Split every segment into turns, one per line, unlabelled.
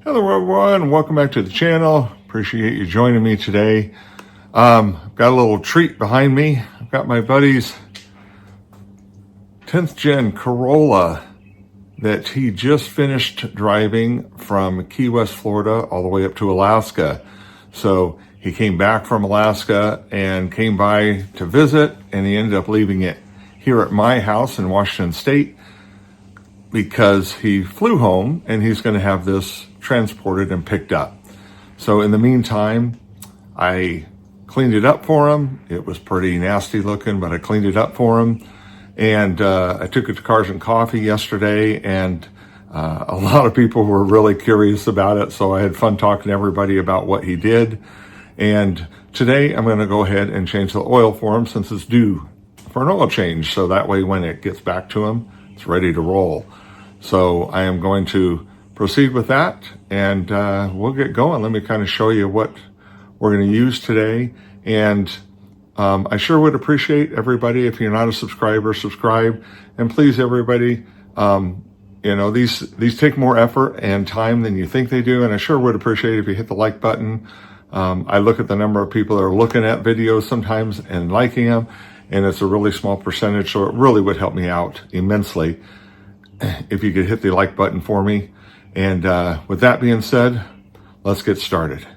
Hello everyone, welcome back to the channel. Appreciate you joining me today. I've got a little treat behind me. I've got my buddy's 10th gen Corolla that he just finished driving from Key West, Florida, all the way up to Alaska. So he came back from Alaska and came by to visit, and he ended up leaving it here at my house in Washington State because he flew home and he's going to have this transported and picked up. So in the meantime, I cleaned it up for him. It was pretty nasty looking, but I cleaned it up for him. And I took it to Cars and Coffee yesterday, and a lot of people were really curious about it. So I had fun talking to everybody about what he did. And today I'm going to go ahead and change the oil for him since it's due for an oil change. So that way when it gets back to him, it's ready to roll. So I am going to proceed with that, and we'll get going. Let me kind of show you what we're going to use today. And I sure would appreciate everybody, if you're not a subscriber, subscribe. And please, everybody, these take more effort and time than you think they do. And I sure would appreciate if you hit the like button. I look at the number of people that are looking at videos sometimes and liking them, and it's a really small percentage. So it really would help me out immensely if you could hit the like button for me. And with that being said, let's get started.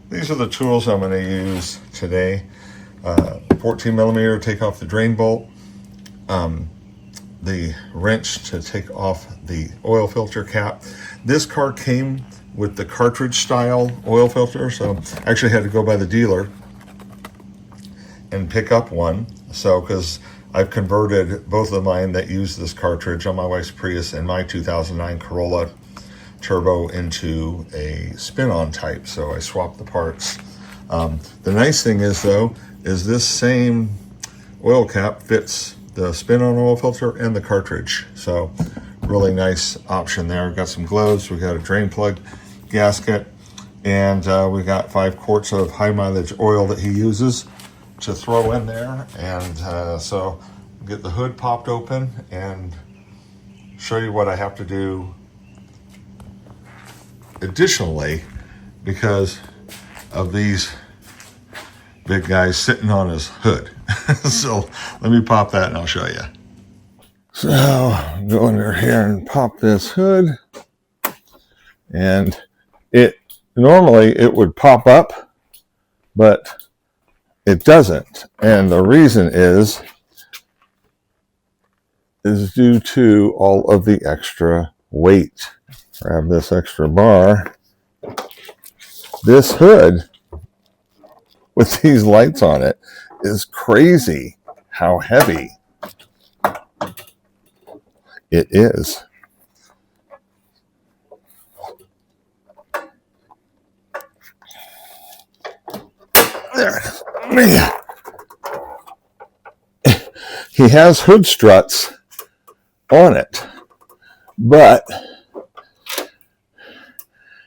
These are the tools I'm going to use today. 14 millimeter, take off the drain bolt. The wrench to take off the oil filter cap. This car came with the Cartridge style oil filter, so I actually had to go by the dealer and pick up one. So, because I've converted both of mine that use this cartridge on my wife's Prius and my 2009 Corolla Turbo into a spin-on type. So I swapped the parts. The nice thing is, though, is this same oil cap fits the spin-on oil filter and the cartridge. So really nice option there. We've got some gloves. We've got a drain plug gasket, and we got 5 quarts of high mileage oil that he uses to throw in there. And so get the hood popped open and show you what I have to do additionally because of these big guys sitting on his hood. So let me pop that and I'll show you. So go under here and pop this hood, and normally it would pop up, but it doesn't. And the reason is due to all of the extra weight. Grab this extra bar. This hood with these lights on it is crazy how heavy it is. There it is. He has hood struts on it, but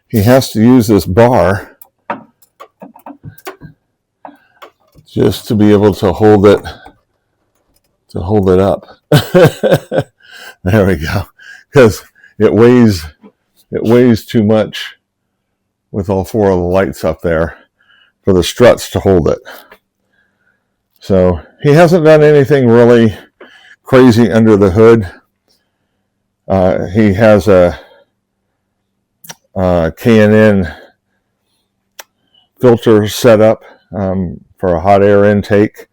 he has to use this bar just to be able to hold it up. There we go. Because it weighs too much with all 4 of the lights up there for the struts to hold it. So he hasn't done anything really crazy under the hood. He has a K&N filter set up for a hot air intake.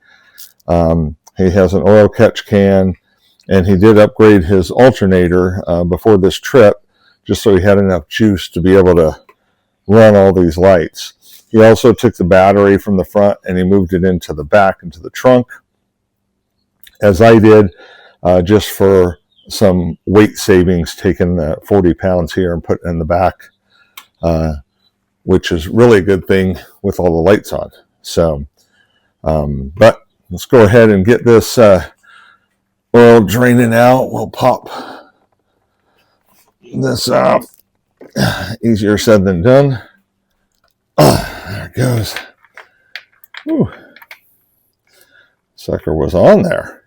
He has an oil catch can, and he did upgrade his alternator before this trip just so he had enough juice to be able to run all these lights. He also took the battery from the front and he moved it into the back, into the trunk, as I did, just for some weight savings, taking the 40 pounds here and putting it in the back, which is really a good thing with all the lights on. So, but let's go ahead and get this oil draining out. We'll pop this out. Easier said than done. There it goes. Whew. Sucker was on there.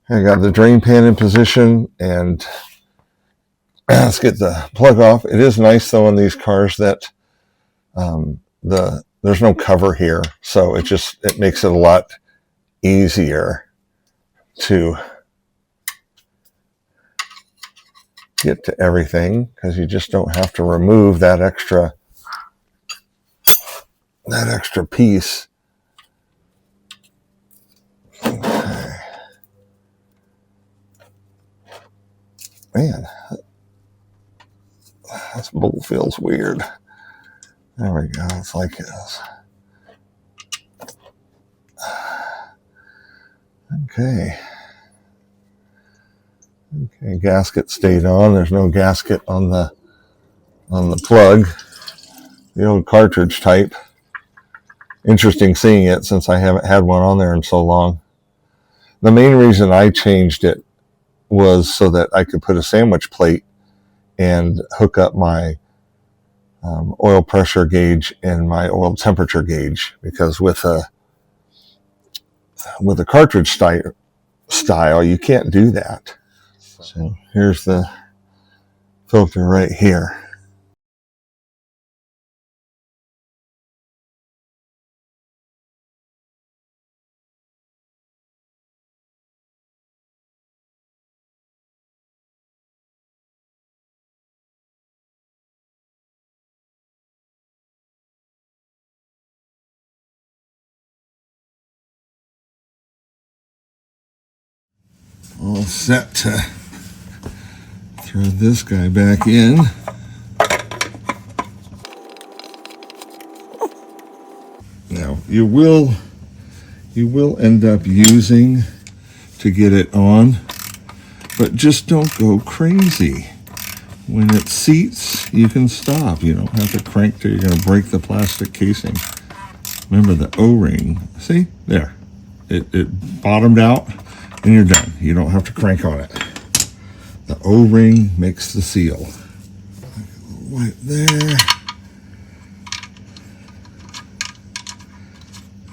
I got the drain pan in position, and let's get the plug off. It is nice though in these cars that there's no cover here, so it makes it a lot easier to get to everything, because you just don't have to remove that extra piece. Okay. Man, this bolt feels weird. There we go. It's like it is. Okay. Okay, gasket stayed on. There's no gasket on the plug. The old cartridge type. Interesting seeing it, since I haven't had one on there in so long. The main reason I changed it was so that I could put a sandwich plate and hook up my oil pressure gauge and my oil temperature gauge, because with a cartridge style you can't do that. So here's the filter right here. All set to throw this guy back in. Now you will end up using to get it on, but just don't go crazy. When it seats, you can stop. You don't have to crank till you're going to break the plastic casing. Remember the O-ring. See? There. It bottomed out, and you're done. You don't have to crank on it. The O-ring makes the seal. Wipe there.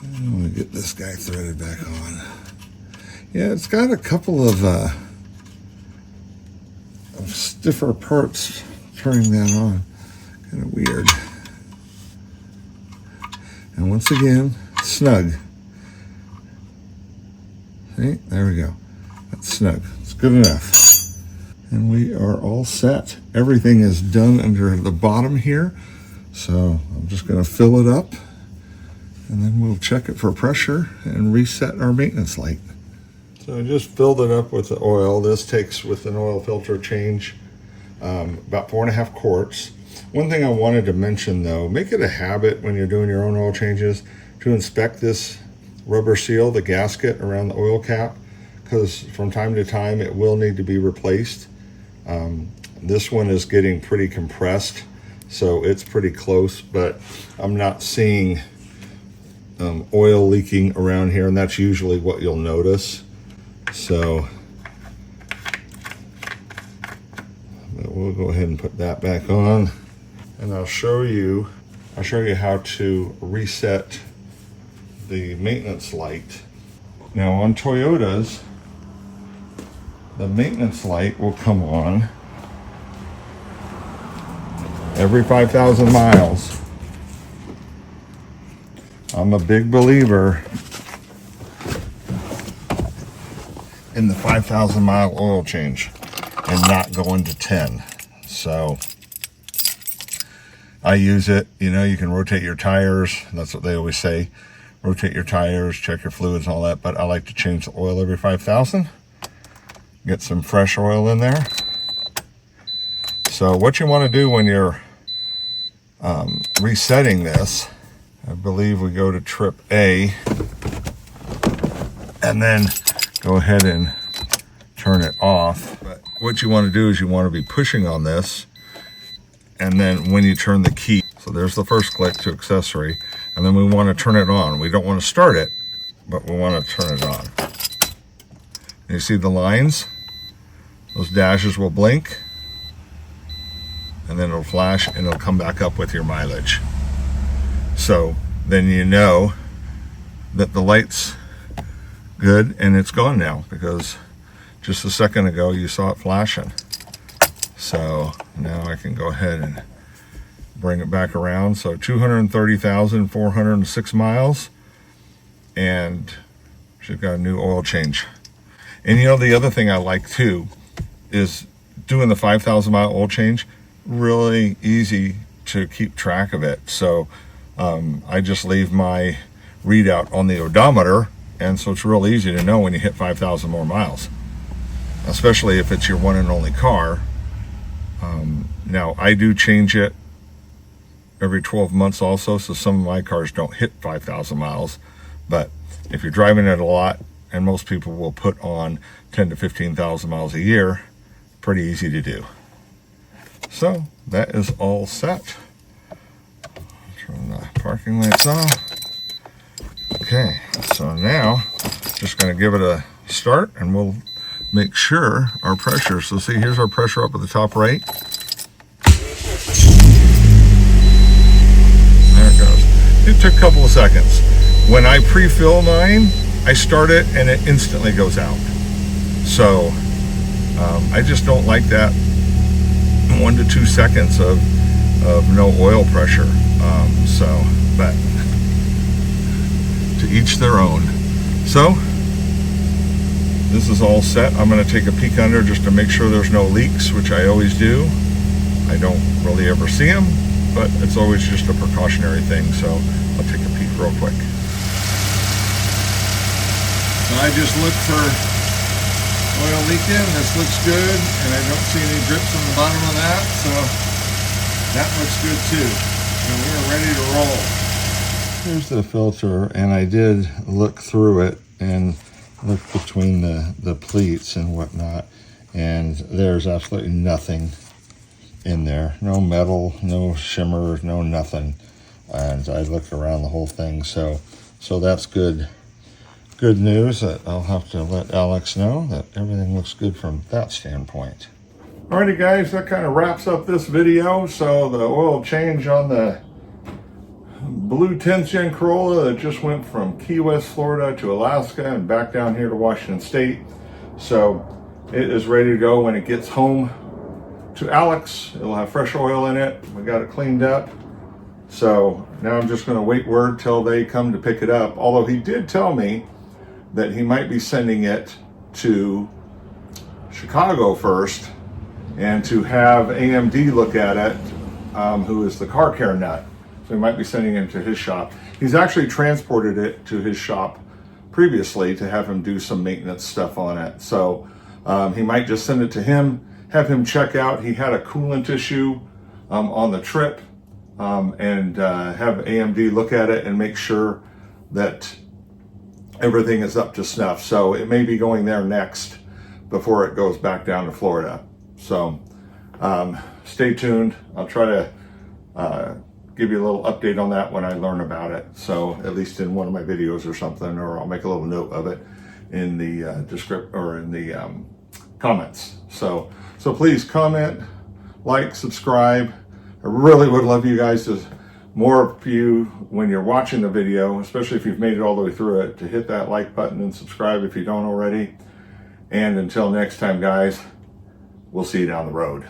I'm going to get this guy threaded back on. Yeah, it's got a couple of stiffer parts turning that on. Kind of weird. And once again, snug. See, there we go. That's snug. It's good enough. And we are all set. Everything is done under the bottom here. So I'm just going to fill it up, and then we'll check it for pressure and reset our maintenance light. So I just filled it up with the oil. This takes, with an oil filter change, about 4.5 quarts. One thing I wanted to mention though, make it a habit when you're doing your own oil changes to inspect this rubber seal, the gasket around the oil cap, because from time to time it will need to be replaced. This one is getting pretty compressed, so it's pretty close, but I'm not seeing oil leaking around here, and that's usually what you'll notice. So we'll go ahead and put that back on, and I'll show you how to reset the maintenance light. Now on Toyotas, the maintenance light will come on every 5,000 miles. I'm a big believer in the 5,000 mile oil change and not going to 10. So I use it. You know, you can rotate your tires. That's what they always say. Rotate your tires, check your fluids, all that. But I like to change the oil every 5,000. Get some fresh oil in there. So what you want to do when you're resetting this, I believe we go to trip A, and then go ahead and turn it off. But what you want to do is you want to be pushing on this, and then when you turn the key, so there's the first click to accessory, and then we want to turn it on. We don't want to start it, but we want to turn it on. You see the lines? Those dashes will blink, and then it'll flash, and it'll come back up with your mileage. So then you know that the light's good and it's gone now, because just a second ago you saw it flashing. So now I can go ahead and bring it back around. So 230,406 miles, and she's got a new oil change. And you know, the other thing I like too is doing the 5,000 mile oil change. Really easy to keep track of it. So I just leave my readout on the odometer, and so it's real easy to know when you hit 5,000 more miles, especially if it's your one and only car. Now I do change it every 12 months also, so some of my cars don't hit 5,000 miles, but if you're driving it a lot, and most people will put on 10 to 15,000 miles a year, pretty easy to do. So that is all set. Turn the parking lights off. Okay, so now just going to give it a start, and we'll make sure our pressure. So see, here's our pressure up at the top right. There it goes. It took a couple of seconds. When I pre-fill mine, I start it and it instantly goes out. So I just don't like that 1 to 2 seconds of no oil pressure. But to each their own. So this is all set. I'm going to take a peek under just to make sure there's no leaks, which I always do. I don't really ever see them, but it's always just a precautionary thing. So I'll take a peek real quick. So I just looked for oil leaking. This looks good, and I don't see any drips on the bottom of that, so that looks good too. And we're ready to roll. Here's the filter, and I did look through it and look between the pleats and whatnot, and there's absolutely nothing in there. No metal, no shimmer, no nothing. And I looked around the whole thing, so that's good. Good news. That I'll have to let Alex know that everything looks good from that standpoint. Alrighty guys, that kind of wraps up this video. So the oil change on the blue 10th gen Corolla that just went from Key West, Florida to Alaska and back down here to Washington State. So it is ready to go when it gets home to Alex. It'll have fresh oil in it. We got it cleaned up. So now I'm just going to wait word till they come to pick it up. Although he did tell me that he might be sending it to Chicago first and to have AMD look at it, who is the car care nut. So he might be sending it to his shop. He's actually transported it to his shop previously to have him do some maintenance stuff on it. So he might just send it to him, have him check out. He had a coolant issue on the trip, and have AMD look at it and make sure that everything is up to snuff. So it may be going there next before it goes back down to Florida. So stay tuned. I'll try to give you a little update on that when I learn about it. So at least in one of my videos or something, or I'll make a little note of it in the description or in the comments. So please comment, like, subscribe. I really would love you guys to, more of you when you're watching the video, especially if you've made it all the way through it, to hit that like button and subscribe if you don't already. And until next time, guys, we'll see you down the road.